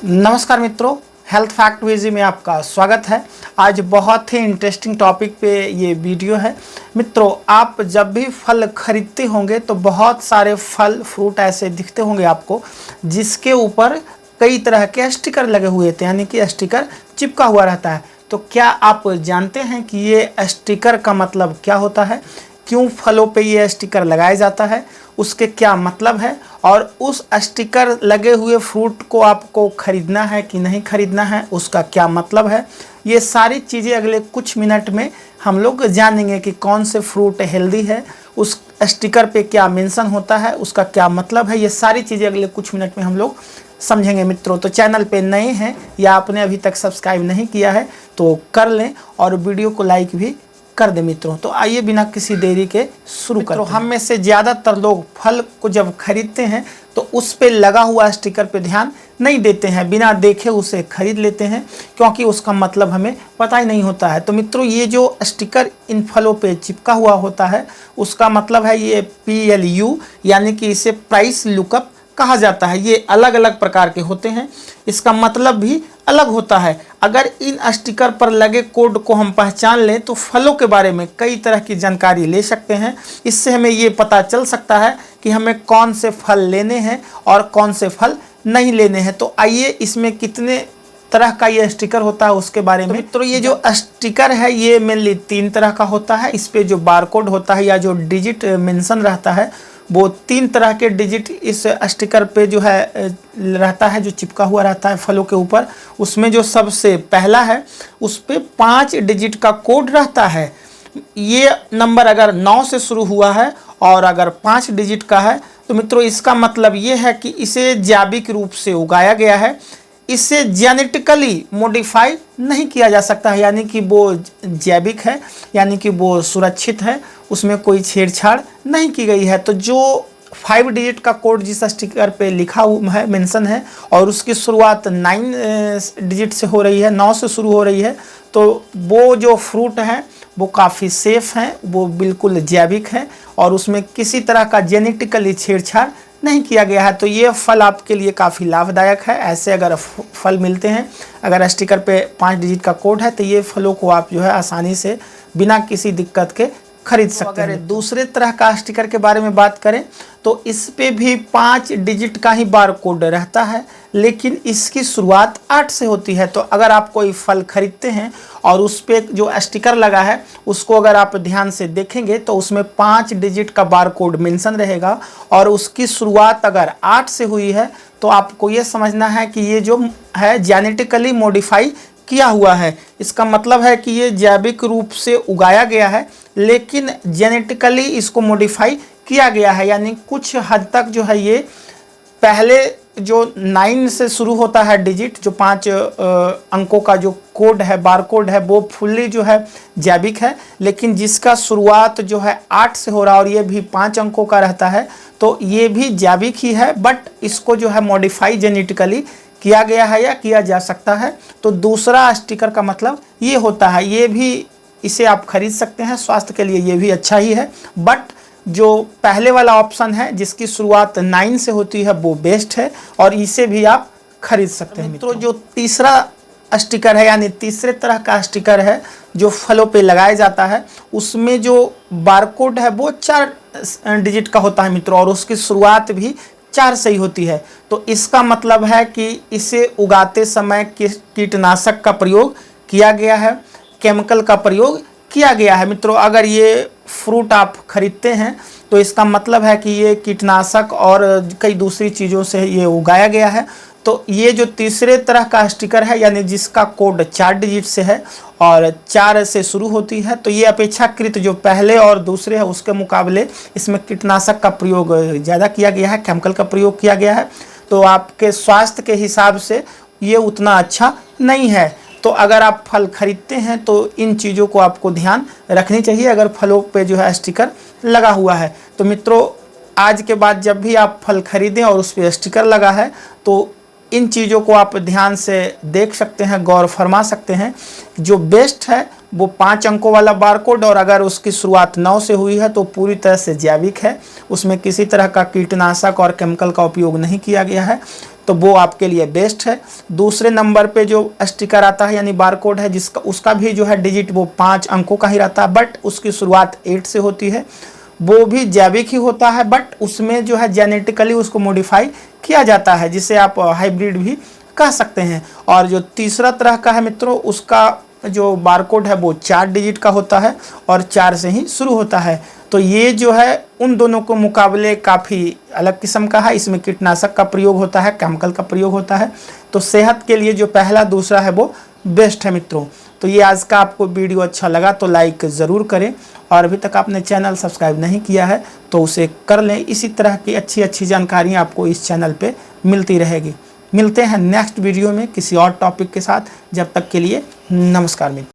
नमस्कार मित्रों, health fact विजी में आपका स्वागत है। आज बहुत ही इंटरेस्टिंग टॉपिक पे ये वीडियो है। मित्रों, आप जब भी फल खरीदते होंगे तो बहुत सारे फल फ्रूट ऐसे दिखते होंगे आपको जिसके ऊपर कई तरह के स्टिकर लगे हुए थे, यानी कि स्टिकर चिपका हुआ रहता है। तो क्या आप जानते हैं कि ये स्टिकर का मतलब क्या होता है, क्यों फलों पे ये स्टिकर लगाया जाता है, उसके क्या मतलब है और उस स्टिकर लगे हुए फ्रूट को आपको खरीदना है कि नहीं खरीदना है, उसका क्या मतलब है। ये सारी चीज़ें अगले कुछ मिनट में हम लोग जानेंगे कि कौन से फ्रूट हेल्दी है, उस स्टिकर पे क्या मेंशन होता है, उसका क्या मतलब है। ये सारी चीज़ें अगले कुछ मिनट में हम लोग समझेंगे। मित्रों, तो चैनल पे नए हैं या आपने अभी तक सब्सक्राइब नहीं किया है तो कर लें और वीडियो को लाइक भी कर दे। मित्रों, तो आइए बिना किसी देरी के शुरू करते हैं। हम में से ज़्यादातर लोग फल को जब खरीदते हैं तो उस पे लगा हुआ स्टिकर पे ध्यान नहीं देते हैं, बिना देखे उसे खरीद लेते हैं क्योंकि उसका मतलब हमें पता ही नहीं होता है। तो मित्रों, ये जो स्टिकर इन फलों पे चिपका हुआ होता है उसका मतलब है ये PLU, यानी कि इसे प्राइस लुकअप कहा जाता है। ये अलग अलग प्रकार के होते हैं, इसका मतलब भी अलग होता है। अगर इन स्टिकर पर लगे कोड को हम पहचान लें तो फलों के बारे में कई तरह की जानकारी ले सकते हैं। इससे हमें ये पता चल सकता है कि हमें कौन से फल लेने हैं और कौन से फल नहीं लेने हैं। तो आइए इसमें कितने तरह का ये स्टिकर होता है उसके बारे में। तो ये जो स्टिकर है ये मेनली 3 तरह का होता है। इस पे जो बारकोड होता है या जो डिजिट मेंशन रहता है वो 3 तरह के डिजिट इस स्टिकर पे जो है रहता है, जो चिपका हुआ रहता है फलों के ऊपर। उसमें जो सबसे पहला है उस पे 5 डिजिट का कोड रहता है। ये नंबर अगर 9 से शुरू हुआ है और अगर 5 डिजिट का है तो मित्रों इसका मतलब ये है कि इसे जैविक रूप से उगाया गया है, इसे जेनेटिकली मॉडिफाई नहीं किया जा सकता है, यानी कि वो जैविक है, यानी कि वो सुरक्षित है, उसमें कोई छेड़छाड़ नहीं की गई है। तो जो 5 डिजिट का कोड जिस स्टिकर पे लिखा हुआ है, मेंशन है, और उसकी शुरुआत 9 डिजिट से हो रही है, 9 से शुरू हो रही है, तो वो जो फ्रूट है वो काफ़ी सेफ़ हैं, वो बिल्कुल जैविक है और उसमें किसी तरह का जेनेटिकली छेड़छाड़ नहीं किया गया है। तो ये फल आपके लिए काफ़ी लाभदायक है। ऐसे अगर फल मिलते हैं, अगर स्टिकर पे 5 डिजिट का कोड है तो ये फलों को आप जो है आसानी से बिना किसी दिक्कत के खरीद सकते हैं। दूसरे तरह का स्टिकर के बारे में बात करें तो इस पे भी 5 डिजिट का ही बार कोड रहता है, लेकिन इसकी शुरुआत 8 से होती है। तो अगर आप कोई फल खरीदते हैं और उस पे जो स्टिकर लगा है उसको अगर आप ध्यान से देखेंगे तो उसमें 5 डिजिट का बार कोड मेंशन रहेगा और उसकी शुरुआत अगर 8 से हुई है तो आपको ये समझना है कि ये जो है जेनेटिकली मॉडिफाई किया हुआ है। इसका मतलब है कि ये जैविक रूप से उगाया गया है लेकिन जेनेटिकली इसको मॉडिफाई किया गया है, यानी कुछ हद तक जो है ये पहले जो 9 से शुरू होता है डिजिट, जो 5 अंकों का जो कोड है, बार कोड है, वो फुल्ली जो है जैविक है, लेकिन जिसका शुरुआत जो है 8 से हो रहा है और ये भी 5 अंकों का रहता है तो ये भी जैविक ही है, बट इसको जो है मॉडिफाई जेनेटिकली किया गया है या किया जा सकता है। तो दूसरा स्टिकर का मतलब ये होता है। ये भी इसे आप खरीद सकते हैं, स्वास्थ्य के लिए ये भी अच्छा ही है, बट जो पहले वाला ऑप्शन है जिसकी शुरुआत 9 से होती है वो बेस्ट है और इसे भी आप खरीद सकते हैं। मित्रों, जो तीसरा स्टिकर है यानी तीसरे तरह का स्टिकर है जो फलों पे लगाया जाता है, उसमें जो बारकोड है वो 4 डिजिट का होता है मित्रों, और उसकी शुरुआत भी 4 से ही होती है। तो इसका मतलब है कि इसे उगाते समय कीटनाशक का प्रयोग किया गया है, केमिकल का प्रयोग किया गया है। मित्रों, अगर ये फ्रूट आप खरीदते हैं तो इसका मतलब है कि ये कीटनाशक और कई दूसरी चीज़ों से ये उगाया गया है। तो ये जो तीसरे तरह का स्टिकर है यानी जिसका कोड 4 डिजिट से है और 4 से शुरू होती है, तो ये अपेक्षाकृत जो पहले और दूसरे है उसके मुकाबले इसमें कीटनाशक का प्रयोग ज़्यादा किया गया है, केमिकल का प्रयोग किया गया है। तो आपके स्वास्थ्य के हिसाब से ये उतना अच्छा नहीं है। तो अगर आप फल खरीदते हैं तो इन चीज़ों को आपको ध्यान रखनी चाहिए अगर फलों पे जो है स्टिकर लगा हुआ है। तो मित्रों, आज के बाद जब भी आप फल खरीदें और उस पर स्टिकर लगा है तो इन चीज़ों को आप ध्यान से देख सकते हैं, गौर फरमा सकते हैं। जो बेस्ट है वो 5 अंकों वाला बारकोड, और अगर उसकी शुरुआत 9 से हुई है तो पूरी तरह से जैविक है, उसमें किसी तरह का कीटनाशक और केमिकल का उपयोग नहीं किया गया है। तो वो आपके लिए बेस्ट है। दूसरे नंबर पे जो स्टिकर आता है यानी बारकोड है, जिसका उसका भी जो है डिजिट वो 5 अंकों का ही रहता है, बट उसकी शुरुआत 8 से होती है। वो भी जैविक ही होता है, बट उसमें जो है जेनेटिकली उसको मॉडिफाई किया जाता है, जिसे आप हाइब्रिड भी कह सकते हैं। और जो तीसरा तरह का है मित्रों, उसका जो बारकोड है वो 4 डिजिट का होता है और 4 से ही शुरू होता है। तो ये जो है उन दोनों को मुकाबले काफ़ी अलग किस्म का है। इसमें कीटनाशक का प्रयोग होता है, केमिकल का प्रयोग होता है। तो सेहत के लिए जो पहला दूसरा है वो बेस्ट है मित्रों। तो ये आज का आपको वीडियो अच्छा लगा तो लाइक ज़रूर करें, और अभी तक आपने चैनल सब्सक्राइब नहीं किया है तो उसे कर लें। इसी तरह की अच्छी अच्छी जानकारियाँ आपको इस चैनल पर मिलती रहेगी। मिलते हैं नेक्स्ट वीडियो में किसी और टॉपिक के साथ। जब तक के लिए नमस्कार मित्र।